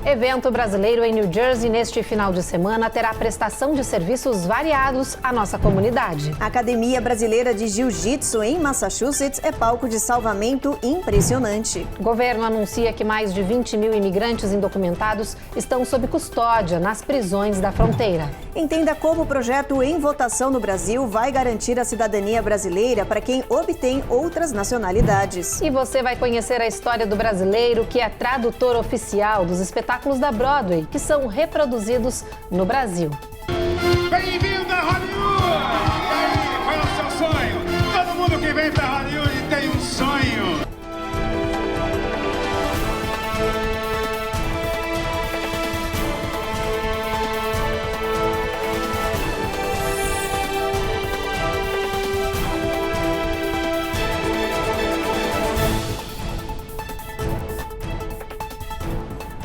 Evento brasileiro em New Jersey neste final de semana terá prestação de serviços variados à nossa comunidade. A Academia Brasileira de Jiu-Jitsu em Massachusetts é palco de salvamento impressionante. O governo anuncia que mais de 20 mil imigrantes indocumentados estão sob custódia nas prisões da fronteira. Entenda como o projeto em votação no Brasil vai garantir a cidadania brasileira para quem obtém outras nacionalidades. E você vai conhecer a história do brasileiro que é tradutor oficial dos espetáculos da Broadway, que são reproduzidos no Brasil. Bem-vindo a Hollywood! E aí, qual é o seu sonho? Todo mundo que vem para Hollywood tem um sonho.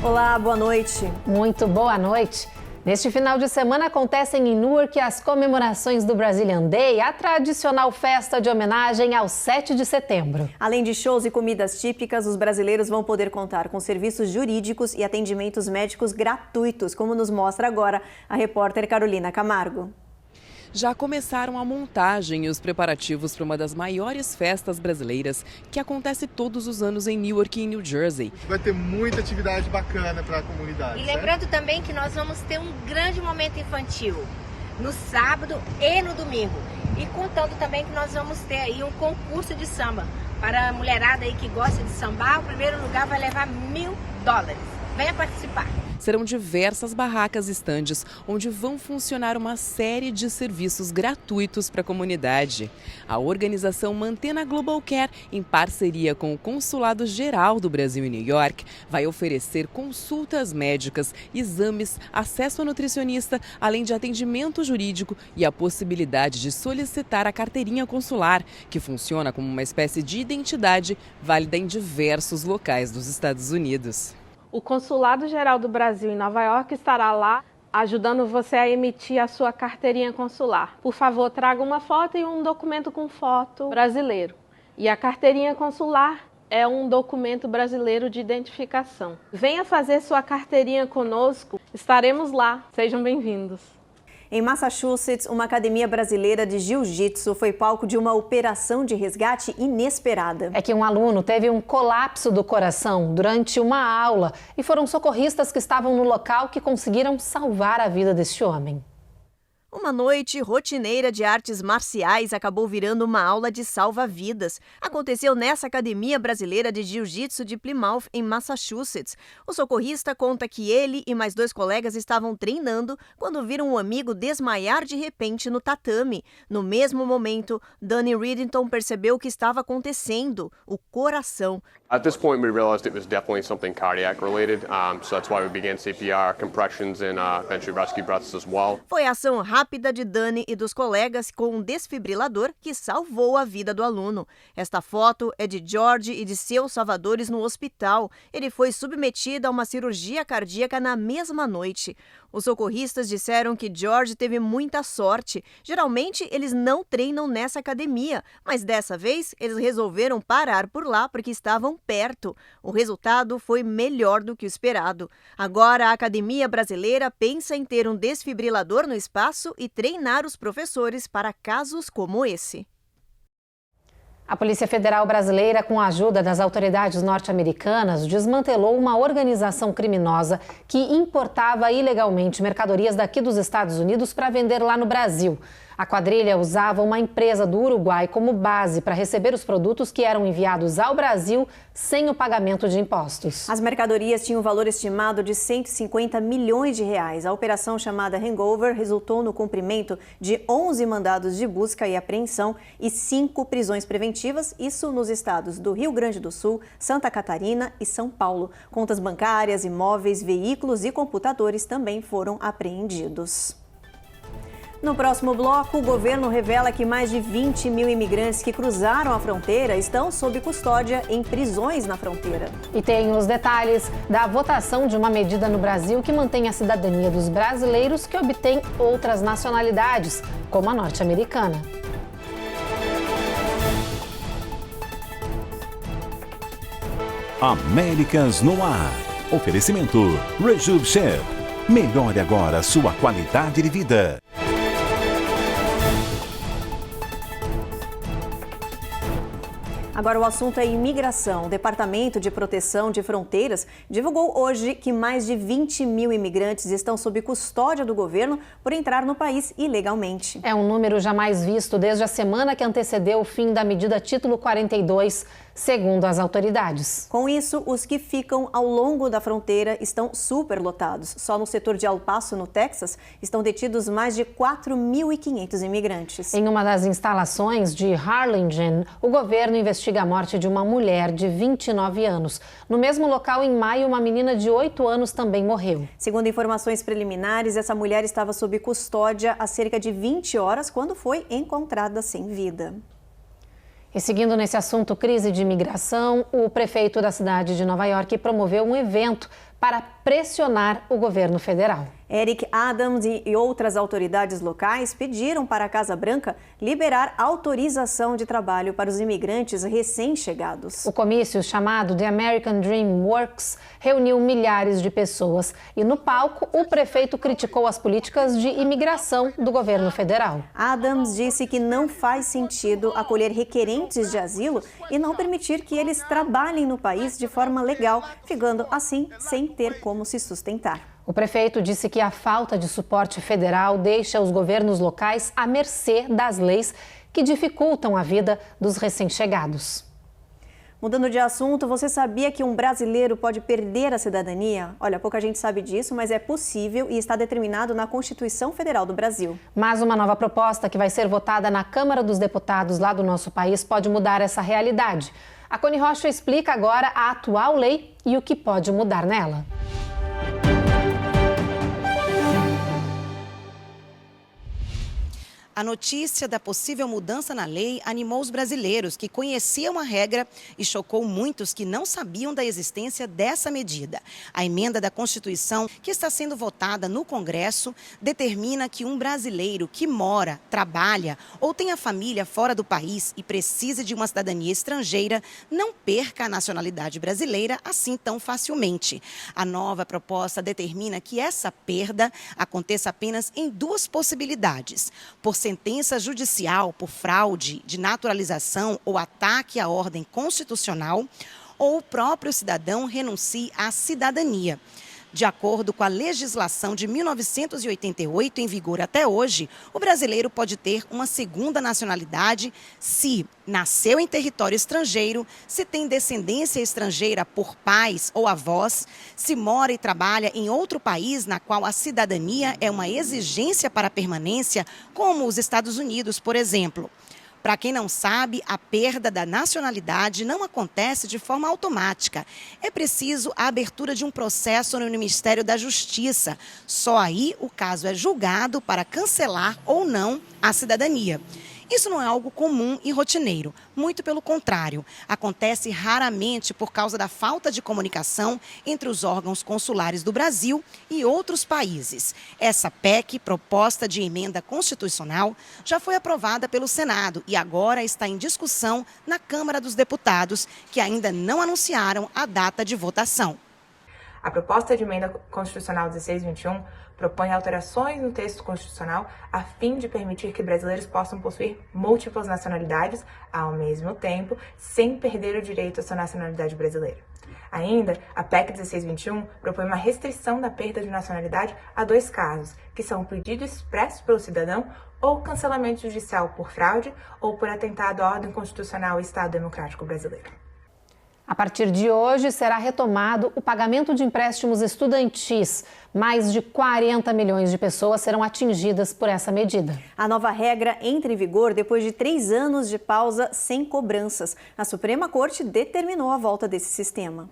Olá, boa noite. Muito boa noite. Neste final de semana acontecem em Newark as comemorações do Brazilian Day, a tradicional festa de homenagem ao 7 de setembro. Além de shows e comidas típicas, os brasileiros vão poder contar com serviços jurídicos e atendimentos médicos gratuitos, como nos mostra agora a repórter Carolina Camargo. Já começaram a montagem e os preparativos para uma das maiores festas brasileiras, que acontece todos os anos em Newark, em New Jersey. Vai ter muita atividade bacana para a comunidade. E lembrando também que nós vamos ter um grande momento infantil no sábado e no domingo. E contando também que nós vamos ter aí um concurso de samba. Para a mulherada aí que gosta de sambar, o primeiro lugar vai levar $1.000. Venha participar. Serão diversas barracas e estandes, onde vão funcionar uma série de serviços gratuitos para a comunidade. A organização Mantena Global Care, em parceria com o Consulado Geral do Brasil em New York, vai oferecer consultas médicas, exames, acesso a nutricionista, além de atendimento jurídico e a possibilidade de solicitar a carteirinha consular, que funciona como uma espécie de identidade válida em diversos locais dos Estados Unidos. O Consulado Geral do Brasil em Nova York estará lá ajudando você a emitir a sua carteirinha consular. Por favor, traga uma foto e um documento com foto brasileiro. E a carteirinha consular é um documento brasileiro de identificação. Venha fazer sua carteirinha conosco, estaremos lá. Sejam bem-vindos. Em Massachusetts, uma academia brasileira de jiu-jitsu foi palco de uma operação de resgate inesperada. É que um aluno teve um colapso do coração durante uma aula e foram socorristas que estavam no local que conseguiram salvar a vida deste homem. Uma noite rotineira de artes marciais acabou virando uma aula de salva-vidas. Aconteceu nessa academia brasileira de jiu-jitsu de Plymouth, em Massachusetts. O socorrista conta que ele e mais 2 colegas estavam treinando quando viram um amigo desmaiar de repente no tatame. No mesmo momento, Danny Riddington percebeu o que estava acontecendo: o coração. At this point, we realized it was definitely something cardiac related, so that's why we began CPR, compressions, and eventually rescue breaths as well. Foi a ação rápida de Danny e dos colegas com um desfibrilador que salvou a vida do aluno. Esta foto é de George e de seus salvadores no hospital. Ele foi submetido a uma cirurgia cardíaca na mesma noite. Os socorristas disseram que George teve muita sorte. Geralmente, eles não treinam nessa academia, mas dessa vez eles resolveram parar por lá porque estavam perto. O resultado foi melhor do que o esperado. Agora, a Academia Brasileira pensa em ter um desfibrilador no espaço e treinar os professores para casos como esse. A Polícia Federal Brasileira, com a ajuda das autoridades norte-americanas, desmantelou uma organização criminosa que importava ilegalmente mercadorias daqui dos Estados Unidos para vender lá no Brasil. A quadrilha usava uma empresa do Uruguai como base para receber os produtos que eram enviados ao Brasil sem o pagamento de impostos. As mercadorias tinham um valor estimado de 150 milhões de reais. A operação chamada Hangover resultou no cumprimento de 11 mandados de busca e apreensão e 5 prisões preventivas, isso nos estados do Rio Grande do Sul, Santa Catarina e São Paulo. Contas bancárias, imóveis, veículos e computadores também foram apreendidos. No próximo bloco, o governo revela que mais de 20 mil imigrantes que cruzaram a fronteira estão sob custódia em prisões na fronteira. E tem os detalhes da votação de uma medida no Brasil que mantém a cidadania dos brasileiros que obtêm outras nacionalidades, como a norte-americana. Américas no Ar. Oferecimento Rejuve Chef. Melhore agora sua qualidade de vida. Agora o assunto é imigração. O Departamento de Proteção de Fronteiras divulgou hoje que mais de 20 mil imigrantes estão sob custódia do governo por entrar no país ilegalmente. É um número jamais visto desde a semana que antecedeu o fim da medida Título 42, segundo as autoridades. Com isso, os que ficam ao longo da fronteira estão superlotados. Só no setor de El Paso, no Texas, estão detidos mais de 4.500 imigrantes. Em uma das instalações de Harlingen, o governo investiga a morte de uma mulher de 29 anos. No mesmo local, em maio, uma menina de 8 anos também morreu. Segundo informações preliminares, essa mulher estava sob custódia há cerca de 20 horas quando foi encontrada sem vida. E seguindo nesse assunto crise de imigração, o prefeito da cidade de Nova York promoveu um evento para pressionar o governo federal. Eric Adams e outras autoridades locais pediram para a Casa Branca liberar autorização de trabalho para os imigrantes recém-chegados. O comício, chamado The American Dream Works, reuniu milhares de pessoas e no palco o prefeito criticou as políticas de imigração do governo federal. Adams disse que não faz sentido acolher requerentes de asilo e não permitir que eles trabalhem no país de forma legal, ficando assim sem ter como se sustentar. O prefeito disse que a falta de suporte federal deixa os governos locais à mercê das leis que dificultam a vida dos recém-chegados. Mudando de assunto, você sabia que um brasileiro pode perder a cidadania? Olha, pouca gente sabe disso, mas é possível e está determinado na Constituição Federal do Brasil. Mas uma nova proposta que vai ser votada na Câmara dos Deputados lá do nosso país pode mudar essa realidade. A Cone Rocha explica agora a atual lei e o que pode mudar nela. A notícia da possível mudança na lei animou os brasileiros que conheciam a regra e chocou muitos que não sabiam da existência dessa medida. A emenda da Constituição, que está sendo votada no Congresso, determina que um brasileiro que mora, trabalha ou tenha família fora do país e precise de uma cidadania estrangeira não perca a nacionalidade brasileira assim tão facilmente. A nova proposta determina que essa perda aconteça apenas em duas possibilidades: por sentença judicial por fraude de naturalização ou ataque à ordem constitucional, ou o próprio cidadão renuncie à cidadania. De acordo com a legislação de 1988, em vigor até hoje, o brasileiro pode ter uma segunda nacionalidade se nasceu em território estrangeiro, se tem descendência estrangeira por pais ou avós, se mora e trabalha em outro país na qual a cidadania é uma exigência para a permanência, como os Estados Unidos, por exemplo. Para quem não sabe, a perda da nacionalidade não acontece de forma automática. É preciso a abertura de um processo no Ministério da Justiça. Só aí o caso é julgado para cancelar ou não a cidadania. Isso não é algo comum e rotineiro, muito pelo contrário. Acontece raramente por causa da falta de comunicação entre os órgãos consulares do Brasil e outros países. Essa PEC, proposta de emenda constitucional, já foi aprovada pelo Senado e agora está em discussão na Câmara dos Deputados, que ainda não anunciaram a data de votação. A proposta de emenda constitucional 1621 propõe alterações no texto constitucional a fim de permitir que brasileiros possam possuir múltiplas nacionalidades ao mesmo tempo, sem perder o direito à sua nacionalidade brasileira. Ainda, a PEC 1621 propõe uma restrição da perda de nacionalidade a dois casos, que são o pedido expresso pelo cidadão ou cancelamento judicial por fraude ou por atentado à ordem constitucional e Estado Democrático Brasileiro. A partir de hoje, será retomado o pagamento de empréstimos estudantis. Mais de 40 milhões de pessoas serão atingidas por essa medida. A nova regra entra em vigor depois de 3 anos de pausa sem cobranças. A Suprema Corte determinou a volta desse sistema.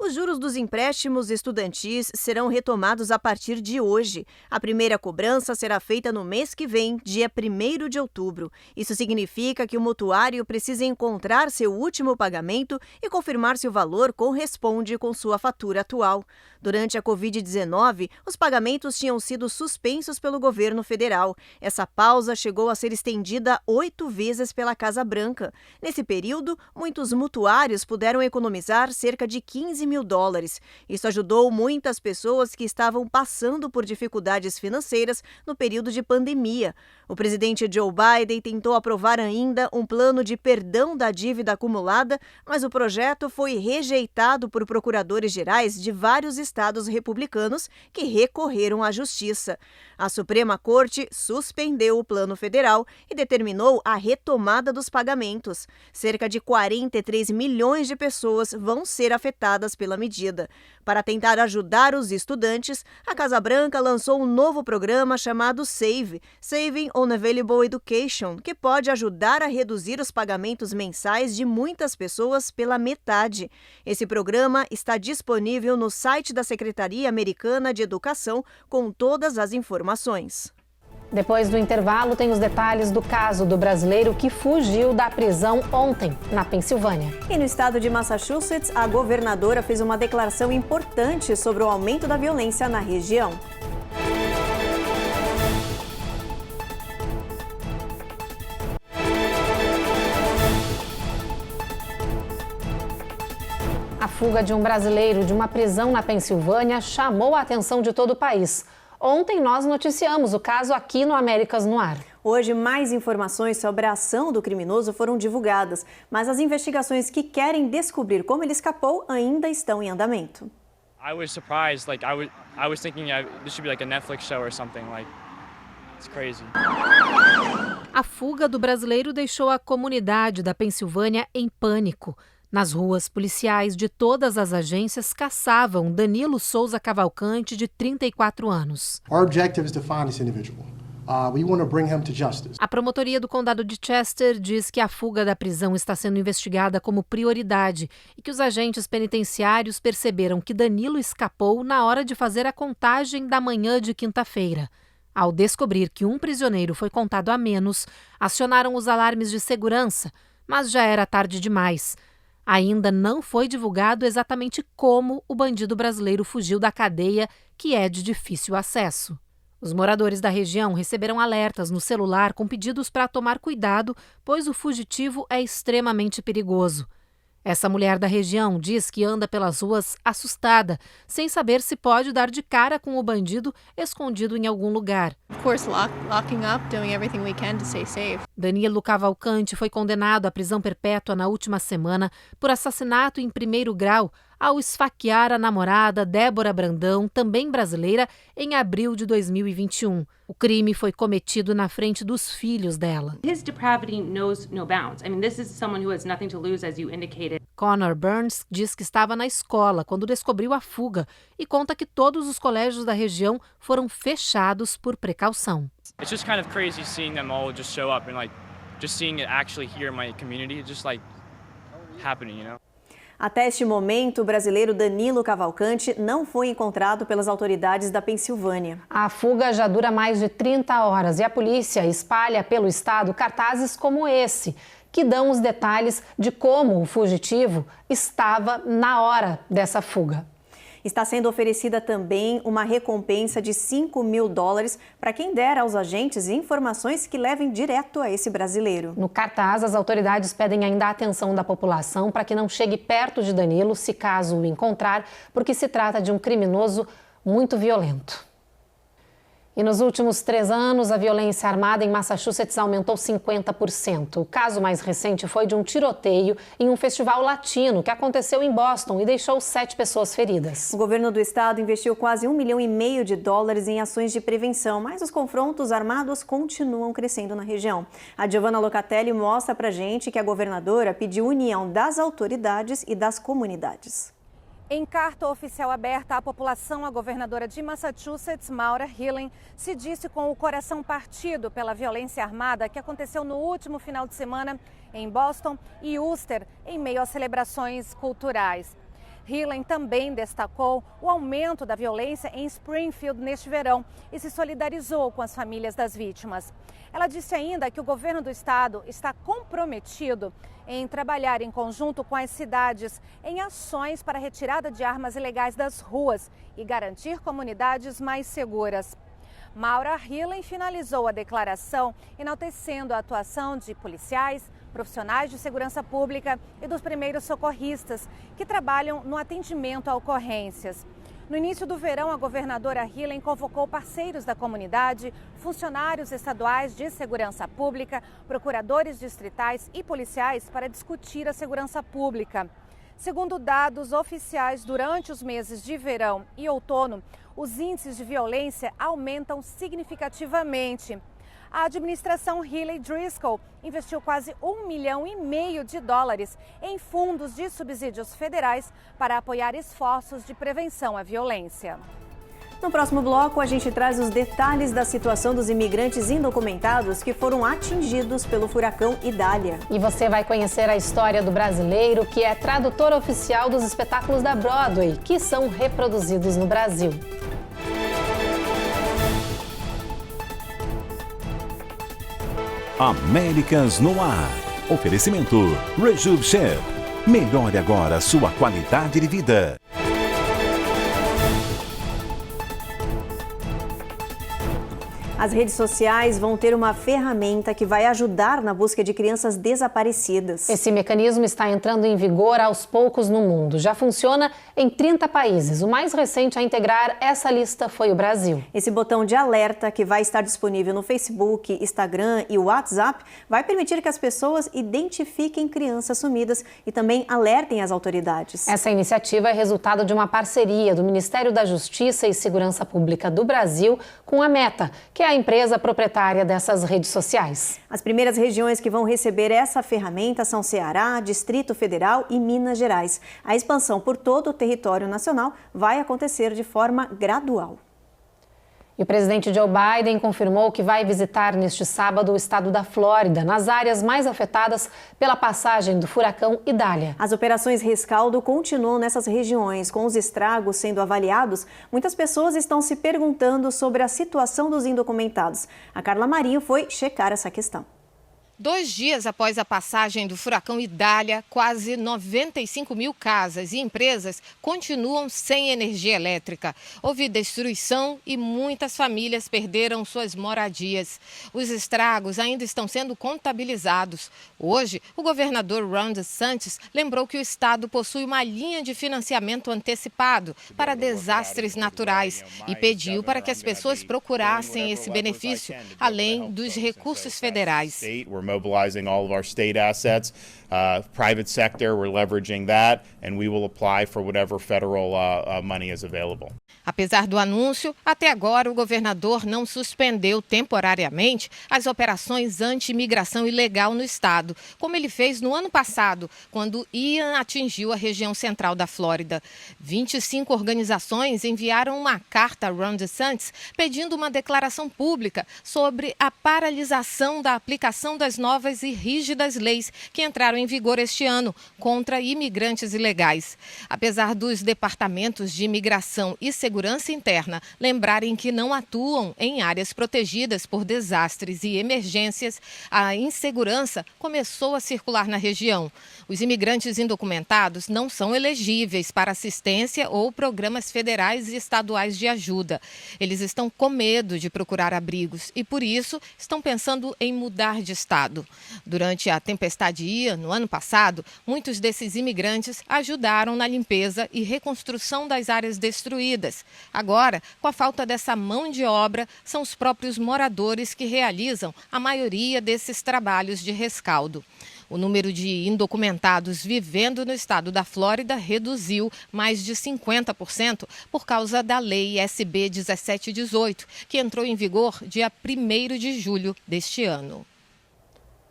Os juros dos empréstimos estudantis serão retomados a partir de hoje. A primeira cobrança será feita no mês que vem, dia 1º de outubro. Isso significa que o mutuário precisa encontrar seu último pagamento e confirmar se o valor corresponde com sua fatura atual. Durante a Covid-19, os pagamentos tinham sido suspensos pelo governo federal. Essa pausa chegou a ser estendida 8 vezes pela Casa Branca. Nesse período, muitos mutuários puderam economizar cerca de 15 mil dólares. Isso ajudou muitas pessoas que estavam passando por dificuldades financeiras no período de pandemia. O presidente Joe Biden tentou aprovar ainda um plano de perdão da dívida acumulada, mas o projeto foi rejeitado por procuradores gerais de vários estados republicanos que recorreram à justiça. A Suprema Corte suspendeu o plano federal e determinou a retomada dos pagamentos. Cerca de 43 milhões de pessoas vão ser afetadas pela medida. Para tentar ajudar os estudantes, a Casa Branca lançou um novo programa chamado SAVE, Saving on Available Education, que pode ajudar a reduzir os pagamentos mensais de muitas pessoas pela metade. Esse programa está disponível no site da Secretaria Americana de Educação com todas as informações. Depois do intervalo, tem os detalhes do caso do brasileiro que fugiu da prisão ontem, na Pensilvânia. E no estado de Massachusetts, a governadora fez uma declaração importante sobre o aumento da violência na região. A fuga de um brasileiro de uma prisão na Pensilvânia chamou a atenção de todo o país. Ontem nós noticiamos o caso aqui no Américas no Ar. Hoje, mais informações sobre a ação do criminoso foram divulgadas, mas as investigações que querem descobrir como ele escapou ainda estão em andamento. I was surprised, like I was thinking this should be like a Netflix show or something, like it's crazy. A fuga do brasileiro deixou a comunidade da Pensilvânia em pânico. Nas ruas, policiais de todas as agências caçavam Danilo Souza Cavalcante, de 34 anos. Our objective is to find this individual. We want to bring him to justice. A promotoria do condado de Chester diz que a fuga da prisão está sendo investigada como prioridade e que os agentes penitenciários perceberam que Danilo escapou na hora de fazer a contagem da manhã de quinta-feira. Ao descobrir que um prisioneiro foi contado a menos, acionaram os alarmes de segurança, mas já era tarde demais. Ainda não foi divulgado exatamente como o bandido brasileiro fugiu da cadeia, que é de difícil acesso. Os moradores da região receberam alertas no celular com pedidos para tomar cuidado, pois o fugitivo é extremamente perigoso. Essa mulher da região diz que anda pelas ruas assustada, sem saber se pode dar de cara com o bandido escondido em algum lugar. Of course, locking up, doing everything we can to stay safe. Danilo Cavalcante foi condenado à prisão perpétua na última semana por assassinato em primeiro grau ao esfaquear a namorada Débora Brandão, também brasileira, em abril de 2021. O crime foi cometido na frente dos filhos dela. His depravity knows no bounds. I mean, this is someone who has nothing to lose, as you indicated. Connor Burns diz que estava na escola quando descobriu a fuga e conta que todos os colégios da região foram fechados por precaução. It's just kind of crazy seeing them all just show up and like just seeing it actually here in my community, just like happening, you know? Até este momento, o brasileiro Danilo Cavalcante não foi encontrado pelas autoridades da Pensilvânia. A fuga já dura mais de 30 horas e a polícia espalha pelo estado cartazes como esse, que dão os detalhes de como o fugitivo estava na hora dessa fuga. Está sendo oferecida também uma recompensa de $5 mil para quem der aos agentes informações que levem direto a esse brasileiro. No cartaz, as autoridades pedem ainda a atenção da população para que não chegue perto de Danilo, se caso o encontrar, porque se trata de um criminoso muito violento. E nos últimos 3 anos, a violência armada em Massachusetts aumentou 50%. O caso mais recente foi de um tiroteio em um festival latino que aconteceu em Boston e deixou 7 pessoas feridas. O governo do estado investiu quase $1,5 milhão em ações de prevenção, mas os confrontos armados continuam crescendo na região. A Giovanna Locatelli mostra pra gente que a governadora pediu união das autoridades e das comunidades. Em carta oficial aberta à população, a governadora de Massachusetts, Maura Healey, se disse com o coração partido pela violência armada que aconteceu no último final de semana em Boston e Worcester, em meio às celebrações culturais. Healey também destacou o aumento da violência em Springfield neste verão e se solidarizou com as famílias das vítimas. Ela disse ainda que o governo do estado está comprometido em trabalhar em conjunto com as cidades em ações para a retirada de armas ilegais das ruas e garantir comunidades mais seguras. Maura Healey finalizou a declaração enaltecendo a atuação de policiais, profissionais de segurança pública e dos primeiros socorristas, que trabalham no atendimento a ocorrências. No início do verão, a governadora Hillen convocou parceiros da comunidade, funcionários estaduais de segurança pública, procuradores distritais e policiais para discutir a segurança pública. Segundo dados oficiais, durante os meses de verão e outono, os índices de violência aumentam significativamente. A administração Hilley-Driscoll investiu quase $1,5 milhão em fundos de subsídios federais para apoiar esforços de prevenção à violência. No próximo bloco, a gente traz os detalhes da situação dos imigrantes indocumentados que foram atingidos pelo furacão Idália. E você vai conhecer a história do brasileiro que é tradutor oficial dos espetáculos da Broadway, que são reproduzidos no Brasil. Américas no ar. Oferecimento Rejuve Chef. Melhore agora sua qualidade de vida. As redes sociais vão ter uma ferramenta que vai ajudar na busca de crianças desaparecidas. Esse mecanismo está entrando em vigor aos poucos no mundo. Já funciona em 30 países. O mais recente a integrar essa lista foi o Brasil. Esse botão de alerta, que vai estar disponível no Facebook, Instagram e WhatsApp, vai permitir que as pessoas identifiquem crianças sumidas e também alertem as autoridades. Essa iniciativa é resultado de uma parceria do Ministério da Justiça e Segurança Pública do Brasil com a Meta, que é a empresa proprietária dessas redes sociais. As primeiras regiões que vão receber essa ferramenta são Ceará, Distrito Federal e Minas Gerais. A expansão por todo o território nacional vai acontecer de forma gradual. E o presidente Joe Biden confirmou que vai visitar neste sábado o estado da Flórida, nas áreas mais afetadas pela passagem do furacão Idália. As operações rescaldo continuam nessas regiões. Com os estragos sendo avaliados, muitas pessoas estão se perguntando sobre a situação dos indocumentados. A Carla Marinho foi checar essa questão. 2 dias após a passagem do furacão Idália, quase 95 mil casas e empresas continuam sem energia elétrica. Houve destruição e muitas famílias perderam suas moradias. Os estragos ainda estão sendo contabilizados. Hoje, o governador Ron DeSantis lembrou que o estado possui uma linha de financiamento antecipado para desastres naturais e pediu para que as pessoas procurassem esse benefício, além dos recursos federais. Mobilizing all of our state assets, private sector, we're leveraging that, and we will apply for whatever federal money is available. Apesar do anúncio, até agora o governador não suspendeu temporariamente as operações anti-imigração ilegal no estado, como ele fez no ano passado, quando Ian atingiu a região central da Flórida. 25 organizações enviaram uma carta a Ron DeSantis pedindo uma declaração pública sobre a paralisação da aplicação das novas e rígidas leis que entraram em vigor este ano contra imigrantes ilegais. Apesar dos departamentos de imigração e segurança interna lembrarem que não atuam em áreas protegidas por desastres e emergências, a insegurança começou a circular na região. Os imigrantes indocumentados não são elegíveis para assistência ou programas federais e estaduais de ajuda. Eles estão com medo de procurar abrigos e, por isso, estão pensando em mudar de estado. Durante a tempestade Ian, no ano passado, muitos desses imigrantes ajudaram na limpeza e reconstrução das áreas destruídas. Agora, com a falta dessa mão de obra, são os próprios moradores que realizam a maioria desses trabalhos de rescaldo. O número de indocumentados vivendo no estado da Flórida reduziu mais de 50% por causa da Lei SB 1718, que entrou em vigor dia 1º de julho deste ano.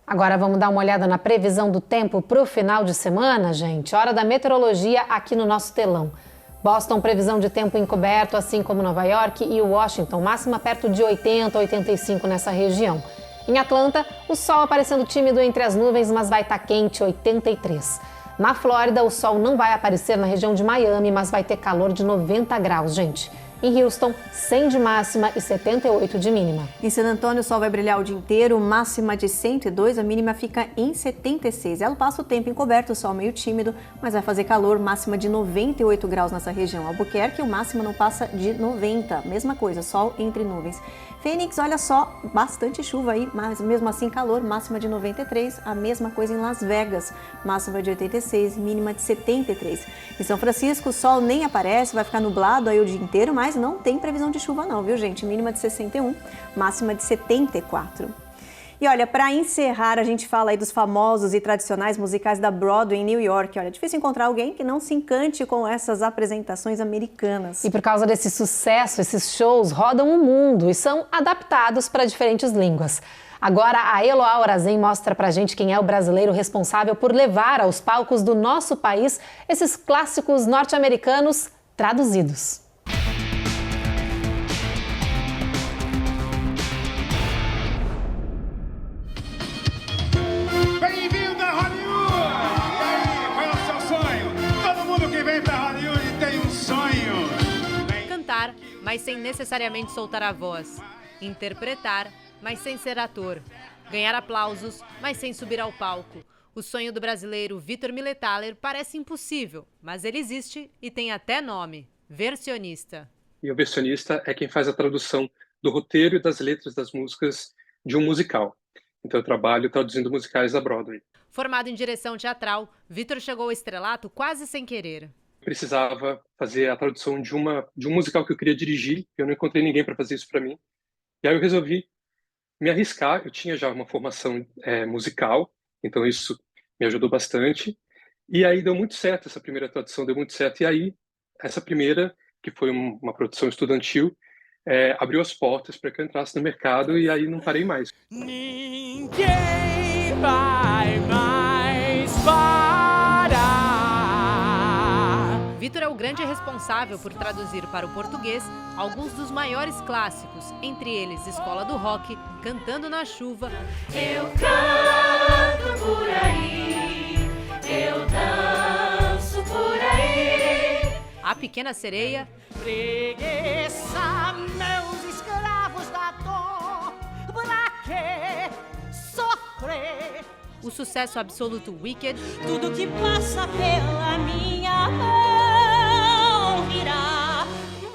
Agora vamos dar uma olhada na previsão do tempo para o final de semana, gente. Hora da meteorologia aqui no nosso telão. Boston, previsão de tempo encoberto, assim como Nova York e Washington, máxima perto de 80, 85 nessa região. Em Atlanta, o sol aparecendo tímido entre as nuvens, mas vai estar quente, 83. Na Flórida, o sol não vai aparecer na região de Miami, mas vai ter calor de 90 graus, gente. Em Houston, 100 de máxima e 78 de mínima. Em San Antônio, o sol vai brilhar o dia inteiro, máxima de 102, a mínima fica em 76. Ela passa o tempo encoberto, o sol meio tímido, mas vai fazer calor, máxima de 98 graus nessa região. Albuquerque, o máximo não passa de 90, mesma coisa, sol entre nuvens. Phoenix, olha só, bastante chuva aí, mas mesmo assim calor, máxima de 93, a mesma coisa em Las Vegas, máxima de 86, mínima de 73. Em São Francisco, o sol nem aparece, vai ficar nublado aí o dia inteiro, mas não tem previsão de chuva não, viu gente? Mínima de 61, máxima de 74. E olha, para encerrar, a gente fala aí dos famosos e tradicionais musicais da Broadway em New York. Olha, é difícil encontrar alguém que não se encante com essas apresentações americanas. E por causa desse sucesso, esses shows rodam o mundo e são adaptados para diferentes línguas. Agora, a Eloá Orazem mostra pra gente quem é o brasileiro responsável por levar aos palcos do nosso país esses clássicos norte-americanos traduzidos. Bem-vindo a Hollywood! E aí, qual é o seu sonho? Todo mundo que vem pra Hollywood tem um sonho. Cantar, mas sem necessariamente soltar a voz. Interpretar, mas sem ser ator. Ganhar aplausos, mas sem subir ao palco. O sonho do brasileiro Vitor Miletaler parece impossível, mas ele existe e tem até nome: versionista. E o versionista é quem faz a tradução do roteiro e das letras das músicas de um musical. Então eu trabalho traduzindo musicais da Broadway. Formado em direção teatral, Vitor chegou ao estrelato quase sem querer. Precisava fazer a tradução de um musical que eu queria dirigir, eu não encontrei ninguém para fazer isso para mim. E aí eu resolvi me arriscar. Eu tinha já uma formação musical, então isso me ajudou bastante. E aí deu muito certo, essa primeira tradução deu muito certo. E aí, essa primeira, que foi uma produção estudantil, abriu as portas para que eu entrasse no mercado e aí não parei mais. Ninguém vai mais parar. Vitor é o grande responsável por traduzir para o português alguns dos maiores clássicos, entre eles Escola do Rock, Cantando na Chuva, Eu canto por aí, eu danço por aí. A Pequena Sereia, Preguiça, meus escravos da dor, pra que sofrer? o sucesso absoluto Wicked, Tudo que passa pela minha mão virá.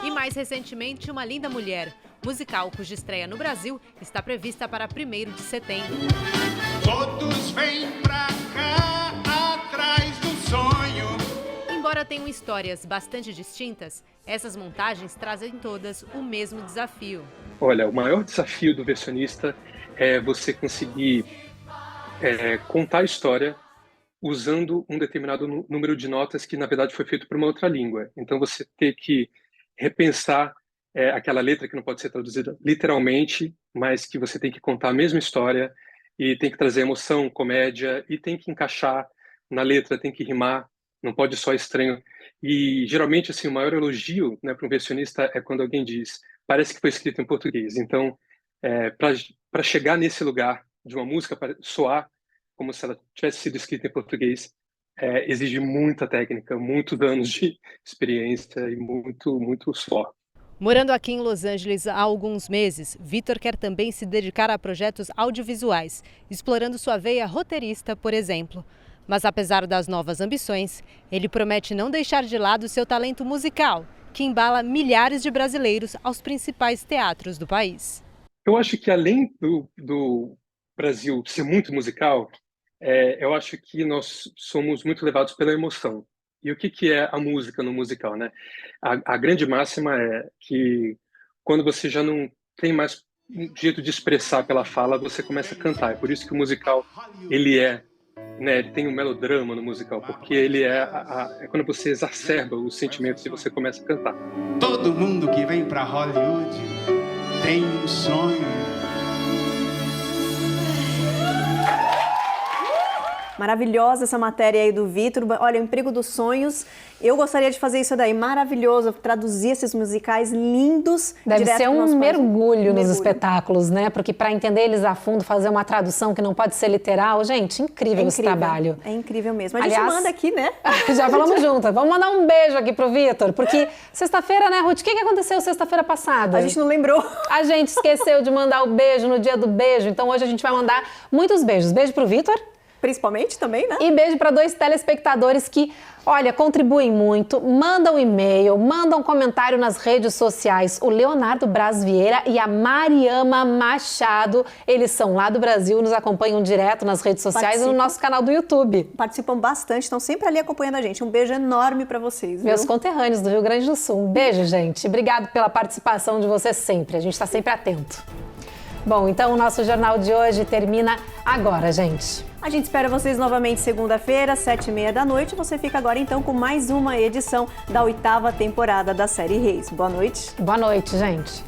e mais recentemente Uma Linda Mulher, musical cuja estreia no Brasil está prevista para 1º de setembro. Todos vêm pra cá atrás do sonho. Embora tenham histórias bastante distintas, essas montagens trazem todas o mesmo desafio. Olha, o maior desafio do versionista é você conseguir contar a história usando um determinado número de notas que, na verdade, foi feito por uma outra língua. Então, você ter que repensar aquela letra que não pode ser traduzida literalmente, mas que você tem que contar a mesma história e tem que trazer emoção, comédia e tem que encaixar na letra, tem que rimar, não pode só estranho. E, geralmente, assim, o maior elogio, né, para um versionista é quando alguém diz parece que foi escrito em português. Então, para chegar nesse lugar de uma música para soar como se ela tivesse sido escrita em português, exige muita técnica, muitos anos de experiência e muito suor. Morando aqui em Los Angeles há alguns meses, Vitor quer também se dedicar a projetos audiovisuais, explorando sua veia roteirista, por exemplo. Mas apesar das novas ambições, ele promete não deixar de lado seu talento musical, que embala milhares de brasileiros aos principais teatros do país. Eu acho que além do Brasil ser muito musical, eu acho que nós somos muito levados pela emoção. E o que é a música no musical, né? A grande máxima é que quando você já não tem mais um jeito de expressar pela fala, você começa a cantar. É por isso que o musical, ele tem um melodrama no musical, porque ele é quando você exacerba os sentimentos e você começa a cantar. Todo mundo que vem pra Hollywood tem um sonho. Maravilhosa essa matéria aí do Vitor. Olha, o emprego dos sonhos. Eu gostaria de fazer isso daí. Maravilhoso. Traduzir esses musicais lindos. Deve ser um mergulho nos mergulho. espetáculos, né? Porque para entender eles a fundo, fazer uma tradução que não pode ser literal. Gente, incrível esse trabalho. É incrível mesmo. A Aliás, gente manda aqui, né? Já falamos juntas. Vamos mandar um beijo aqui pro Vitor. Porque sexta-feira, né, Ruth? O que aconteceu sexta-feira passada? A gente não lembrou. A gente esqueceu de mandar o beijo no dia do beijo. Então hoje a gente vai mandar muitos beijos. Beijo pro Vitor. Principalmente também, né? E beijo para 2 telespectadores que, olha, contribuem muito, mandam e-mail, mandam comentário nas redes sociais. O Leonardo Braz Vieira e a Mariama Machado, eles são lá do Brasil, nos acompanham direto nas redes sociais e no nosso canal do YouTube. Participam bastante, estão sempre ali acompanhando a gente. Um beijo enorme para vocês, viu? Meus conterrâneos do Rio Grande do Sul. Um beijo, gente. Obrigado pela participação de vocês sempre. A gente está sempre atento. Bom, então o nosso jornal de hoje termina agora, gente. A gente espera vocês novamente segunda-feira, 7h30 da noite. Você fica agora então com mais uma edição da 8ª temporada da série Reis. Boa noite. Boa noite, gente.